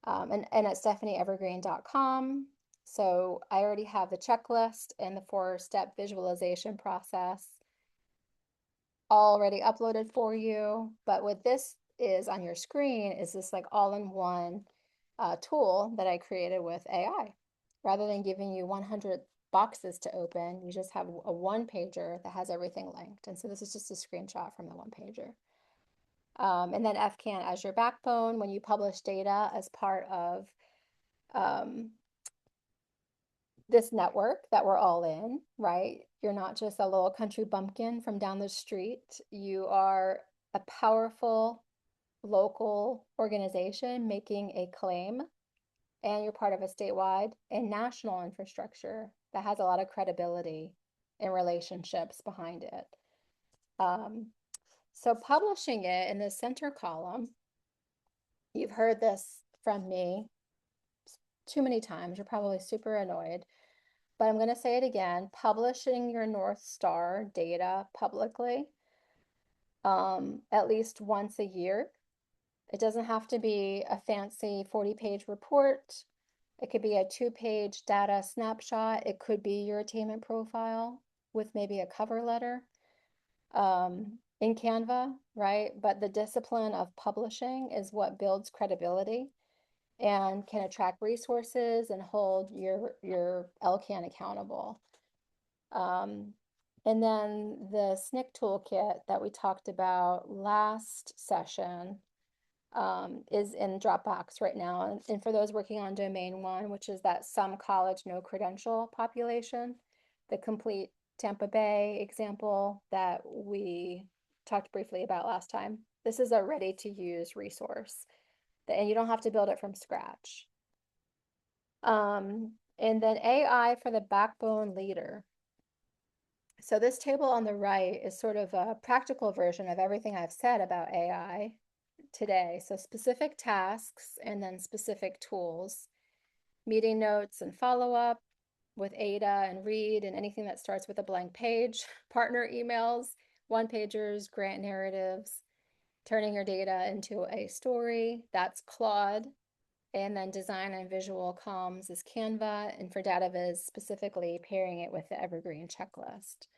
And at stephanieevergreen.com. So I already have the checklist and the 4-step visualization process already uploaded for you. But what this is on your screen is this like all-in-one tool that I created with AI. Rather than giving you 100 boxes to open, you just have a one-pager that has everything linked. And so this is just a screenshot from the one-pager. And then FCAN as your backbone when you publish data as part of this network that we're all in, right? You're not just a little country bumpkin from down the street. You are a powerful local organization making a claim, and you're part of a statewide and national infrastructure that has a lot of credibility and relationships behind it. So publishing it in the center column, you've heard this from me too many times. You're probably super annoyed, but I'm going to say it again. Publishing your North Star data publicly at least once a year. It doesn't have to be a fancy 40-page report. It could be a 2-page data snapshot. It could be your attainment profile with maybe a cover letter. Um, but in Canva, right? But the discipline of publishing is what builds credibility and can attract resources and hold your LCAN accountable. Um, and then the SNCC toolkit that we talked about last session is in Dropbox right now. And for those working on domain one, which is that some college, no credential population, the complete Tampa Bay example that we talked briefly about last time. This is a ready to use resource, and you don't have to build it from scratch. And then AI for the backbone leader. So this table on the right is sort of a practical version of everything I've said about AI today. So specific tasks and then specific tools, meeting notes and follow-up with Ada and read and anything that starts with a blank page, partner emails, one-pagers, grant narratives, turning your data into a story, that's Claude. And then design and visual comms is Canva. And for data viz, specifically pairing it with the evergreen checklist.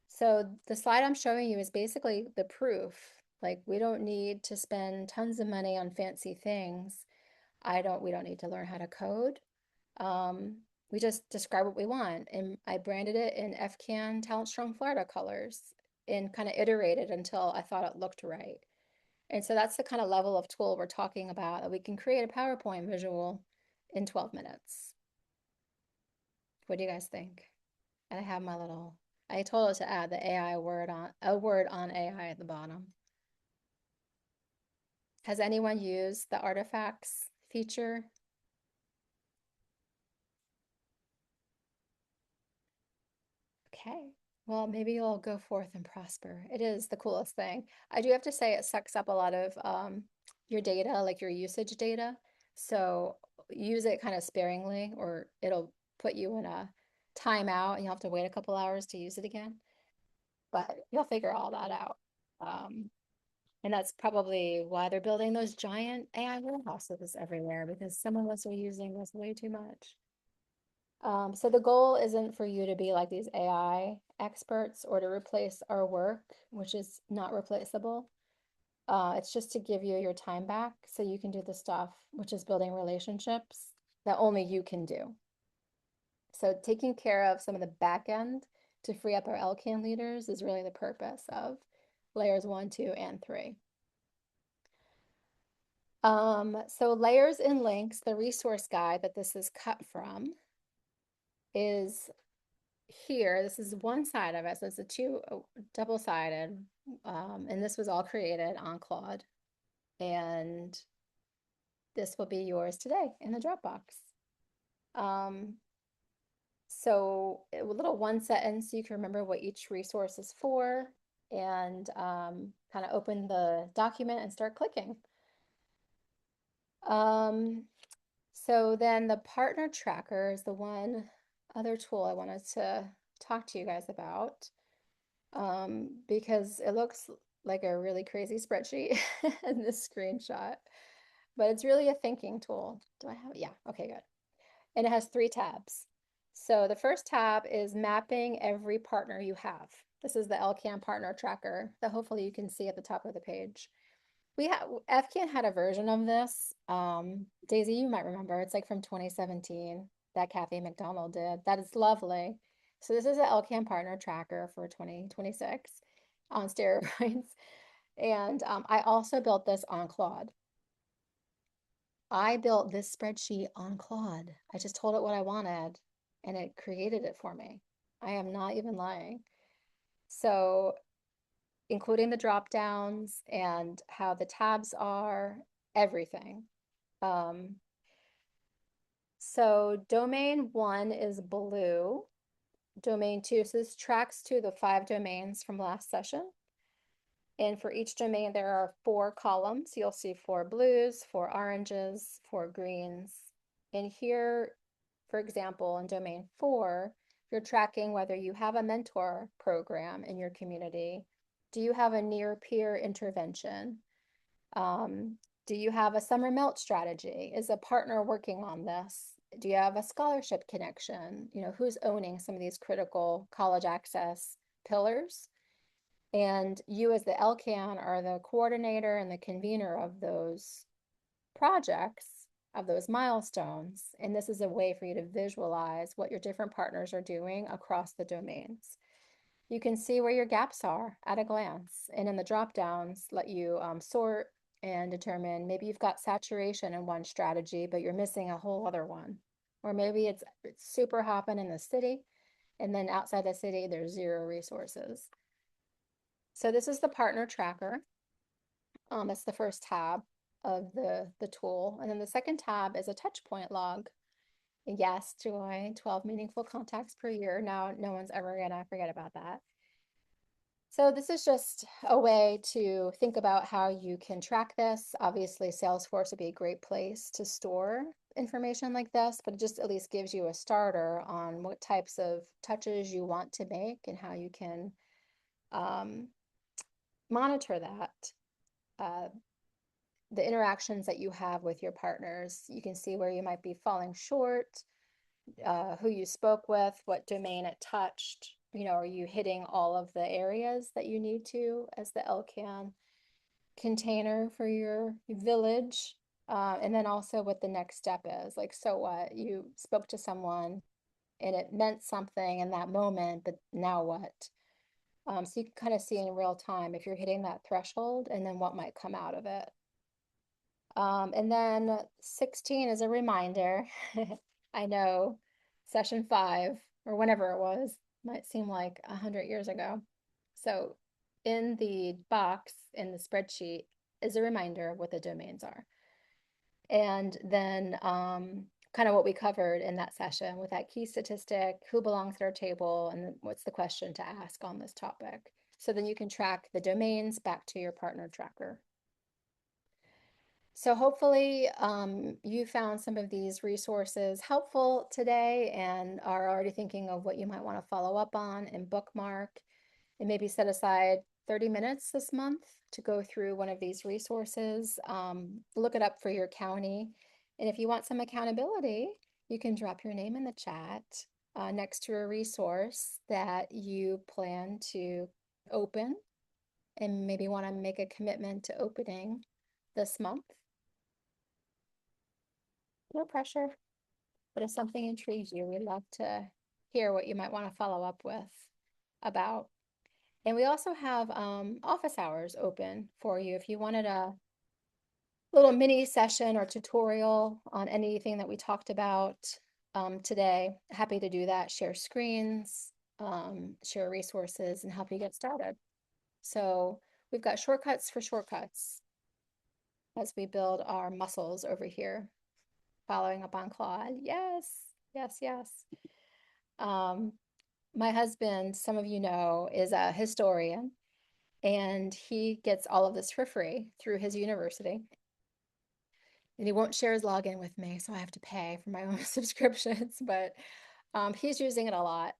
So the slide I'm showing you is basically the proof. Like we don't need to spend tons of money on fancy things. We don't need to learn how to code. Um, we just describe what we want. And I branded it in FCAN Talent Strong Florida colors and kind of iterated until I thought it looked right. And so that's the kind of level of tool we're talking about, that we can create a PowerPoint visual in 12 minutes. What do you guys think? I have my little, I told it to add the AI word on, a word on AI at the bottom. Has anyone used the artifacts feature? Okay. Well, maybe you'll go forth and prosper. It is the coolest thing. I do have to say it sucks up a lot of your data, like your usage data. So use it kind of sparingly, or it'll put you in a timeout and you'll have to wait a couple hours to use it again. But you'll figure all that out. Um, and that's probably why they're building those giant AI warehouses everywhere, because some of us are using this way too much. So the goal isn't for you to be like these AI experts or to replace our work, which is not replaceable. It's just to give you your time back so you can do the stuff, which is building relationships that only you can do. So taking care of some of the back end to free up our LCAN leaders is really the purpose of layers 1, 2, and 3. So layers and links, the resource guide that this is cut from is here. This is one side of it. So it's a double-sided. And this was all created on Claude. And this will be yours today in the Dropbox. So a little one sentence so you can remember what each resource is for, and kind of open the document and start clicking. So then the partner tracker is the one other tool I wanted to talk to you guys about, because it looks like a really crazy spreadsheet in this screenshot, but it's really a thinking tool. Do I have it? Yeah, okay, good. And it has 3 tabs. So the first tab is mapping every partner you have. This is the LCAN partner tracker that hopefully you can see at the top of the page. FCAN had a version of this. Daisy, you might remember. It's like from 2017 that Kathy McDonald did. That is lovely. So this is the LCAN partner tracker for 2026 on steroids. And I also built this on Claude. I built this spreadsheet on Claude. I just told it what I wanted and it created it for me. I am not even lying. So including the drop downs and how the tabs are, everything. Um, so domain 1 is blue. Domain 2, so this tracks to the 5 domains from last session. And for each domain, there are 4 columns. You'll see 4 blues, 4 oranges, 4 greens. And here, for example, in domain 4, you're tracking whether you have a mentor program in your community. Do you have a near peer intervention? Um, do you have a summer melt strategy? Is a partner working on this? Do you have a scholarship connection? You know, who's owning some of these critical college access pillars? And you as the LCAN are the coordinator and the convener of those projects, of those milestones. And this is a way for you to visualize what your different partners are doing across the domains. You can see where your gaps are at a glance. And in the drop downs, let you sort and determine maybe you've got saturation in one strategy, but you're missing a whole other one. Or maybe it's super hopping in the city, and then outside the city, there's zero resources. So this is the partner tracker. It's the first tab of the tool. And then the second tab is a touch point log. Yes, Joy, 12 meaningful contacts per year. Now, no one's ever gonna forget about that. So this is just a way to think about how you can track this. Obviously, Salesforce would be a great place to store information like this, but it just at least gives you a starter on what types of touches you want to make and how you can um, monitor that. Uh, the interactions that you have with your partners, you can see where you might be falling short, who you spoke with, what domain it touched. Are you hitting all of the areas that you need to as the LCAN container for your village? And then also what the next step is. Like, so what? You spoke to someone and it meant something in that moment, but now what? So you can kind of see in real time if you're hitting that threshold and then what might come out of it. And then 16 is a reminder. I know session 5 or whenever it was might seem like 100 years ago. So in the box in the spreadsheet is a reminder of what the domains are. And then kind of what we covered in that session with that key statistic, who belongs at our table, and what's the question to ask on this topic. So then you can track the domains back to your partner tracker. So hopefully you found some of these resources helpful today and are already thinking of what you might want to follow up on and bookmark, and maybe set aside 30 minutes this month to go through one of these resources. Look it up for your county. And if you want some accountability, you can drop your name in the chat next to a resource that you plan to open and maybe want to make a commitment to opening this month. No pressure, but if something intrigues you, we'd love to hear what you might want to follow up with about. And we also have office hours open for you if you wanted a little mini session or tutorial on anything that we talked about today. Happy to do that, share screens, share resources, and help you get started. So we've got shortcuts for shortcuts as we build our muscles over here, following up on Claude. Yes, yes, yes. Um, my husband, some of you know, is a historian, and he gets all of this for free through his university. And he won't share his login with me, so I have to pay for my own subscriptions. But he's using it a lot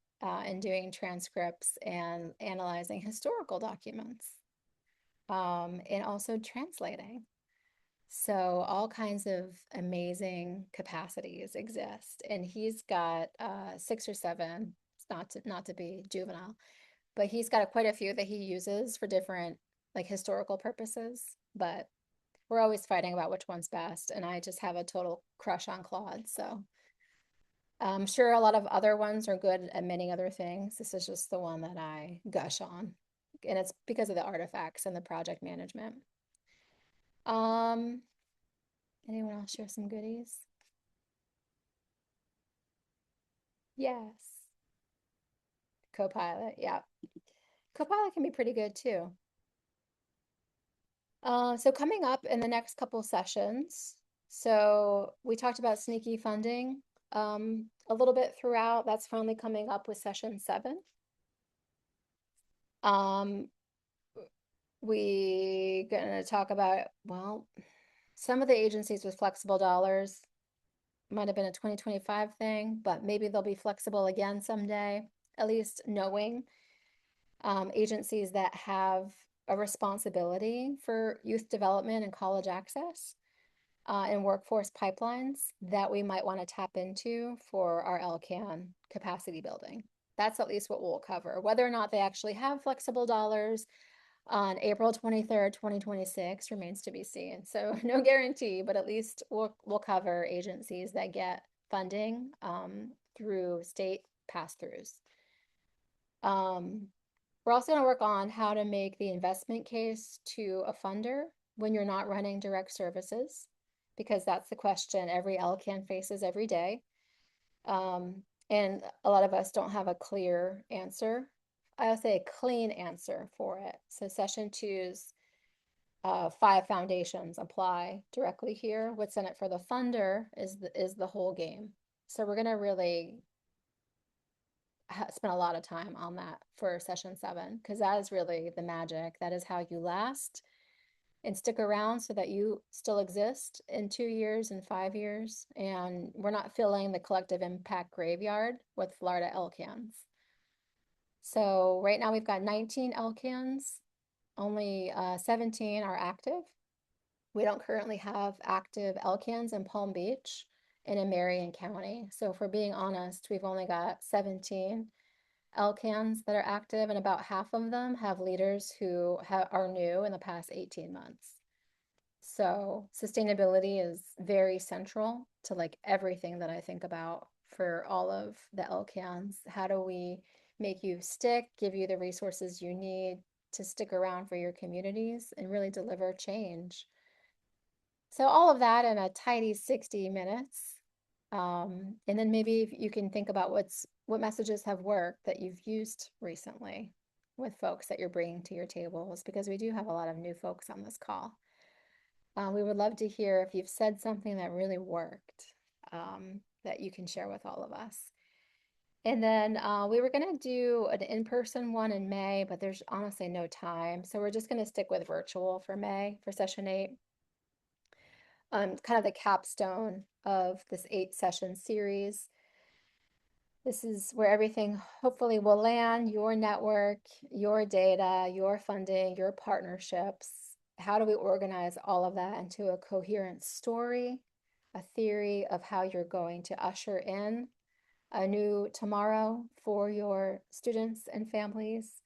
in doing transcripts and analyzing historical documents, and also translating. So all kinds of amazing capacities exist, and he's got 6 or 7. It's not to be juvenile, but he's got quite a few that he uses for different like historical purposes. But we're always fighting about which one's best, and I just have a total crush on Claude. So I'm sure a lot of other ones are good at many other things. This is just the one that I gush on, and it's because of the artifacts and the project management. Um, Anyone else share some goodies? Yes. Copilot, yeah. Copilot can be pretty good too. So coming up in the next couple sessions, so we talked about sneaky funding a little bit throughout. That's finally coming up with session 7. Um, we gonna talk about, well, some of the agencies with flexible dollars might have been a 2025 thing, but maybe they'll be flexible again someday, at least knowing agencies that have a responsibility for youth development and college access and workforce pipelines that we might want to tap into for our LCAN capacity building. That's at least what we'll cover. Whether or not they actually have flexible dollars on April 23rd, 2026 remains to be seen. So no guarantee, but at least we'll cover agencies that get funding through state pass-throughs. We're also going to work on how to make the investment case to a funder when you're not running direct services, because that's the question every LCAN faces every day. And a lot of us don't have a clear answer. I would say a clean answer for it. So session two's 5 foundations apply directly here. What's in it for the funder is the whole game. So we're going to really spend a lot of time on that for session 7, because that is really the magic. That is how you last and stick around so that you still exist in 2 years and 5 years. And we're not filling the collective impact graveyard with Florida LCANs. So right now we've got 19 LCANs, only 17 are active. We don't currently have active LCANs in Palm Beach and in Marion County. So if we're being honest, we've only got 17 LCANs that are active, and about half of them have leaders who are new in the past 18 months. So sustainability is very central to like everything that I think about for all of the LCANs. How do we make you stick, give you the resources you need to stick around for your communities and really deliver change? So all of that in a tidy 60 minutes. And then maybe you can think about what messages have worked that you've used recently with folks that you're bringing to your tables, because we do have a lot of new folks on this call. We would love to hear if you've said something that really worked, that you can share with all of us. And then we were going to do an in-person one in May, but there's honestly no time. So we're just going to stick with virtual for May for session 8. Kind of the capstone of this 8-session series. This is where everything hopefully will land: your network, your data, your funding, your partnerships. How do we organize all of that into a coherent story, a theory of how you're going to usher in a new tomorrow for your students and families?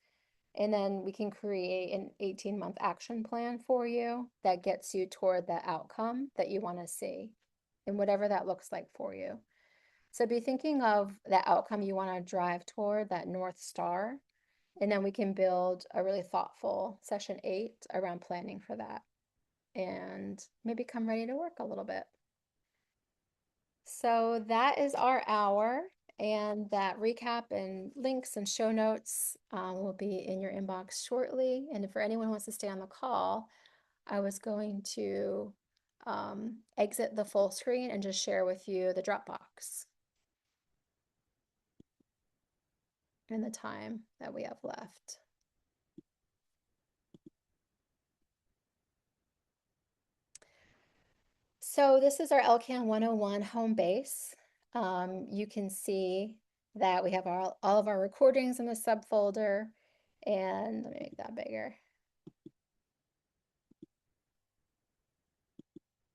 And then we can create an 18-month action plan for you that gets you toward the outcome that you want to see, and whatever that looks like for you. So be thinking of the outcome you want to drive toward, that North Star, and then we can build a really thoughtful session 8 around planning for that and maybe come ready to work a little bit. So that is our hour, and that recap and links and show notes will be in your inbox shortly. And for anyone who wants to stay on the call, I was going to exit the full screen and just share with you the Dropbox and the time that we have left. So this is our LCAN 101 home base. You can see that we have all of our recordings in the subfolder, and let me make that bigger.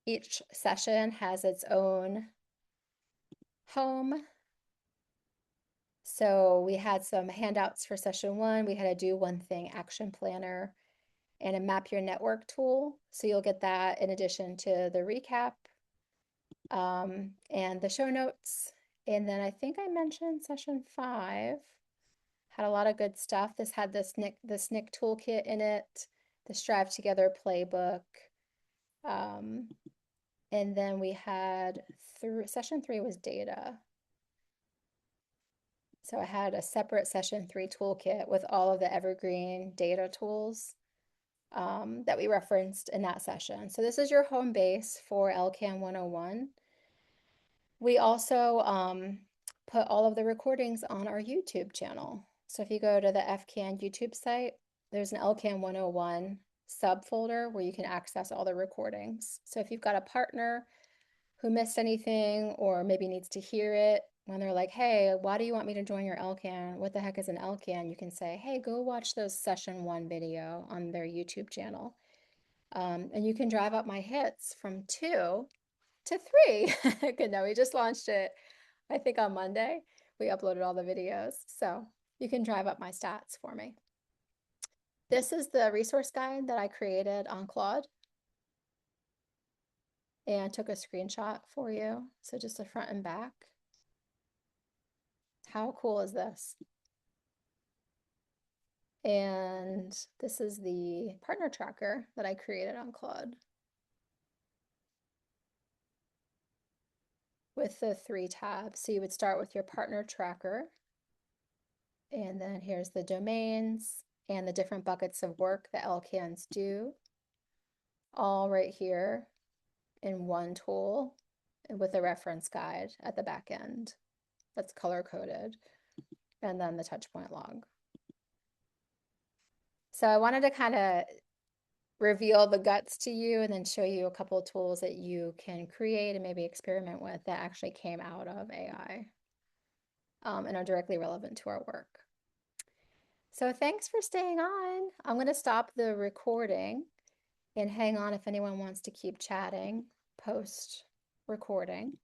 Each session has its own home. So we had some handouts for session 1. We had a do one thing action planner and a map your network tool. So you'll get that in addition to the recap and the show notes. And then I think I mentioned session 5 had a lot of good stuff. This had the SNCC toolkit in it, the Strive Together playbook. And then we had session 3 was data. So I had a separate session 3 toolkit with all of the evergreen data tools that we referenced in that session. So this is your home base for LCAN 101. We also put all of the recordings on our YouTube channel. So if you go to the FCAN YouTube site, there's an LCAN 101 subfolder where you can access all the recordings. So if you've got a partner who missed anything or maybe needs to hear it, when they're like, hey, why do you want me to join your LCAN? What the heck is an LCAN? You can say, hey, go watch those session 1 video on their YouTube channel. And you can drive up my hits from 2 to 3. Good, no, we just launched it, I think on Monday. We uploaded all the videos, so you can drive up my stats for me. This is the resource guide that I created on Claude and took a screenshot for you. So just the front and back. How cool is this? And this is the partner tracker that I created on Claude with the 3 tabs. So you would start with your partner tracker, and then here's the domains and the different buckets of work that LCANs do, all right here in one tool with a reference guide at the back end that's color coded, and then the touchpoint log. So I wanted to kind of reveal the guts to you and then show you a couple of tools that you can create and maybe experiment with that actually came out of AI and are directly relevant to our work. So thanks for staying on. I'm going to stop the recording and hang on if anyone wants to keep chatting post recording.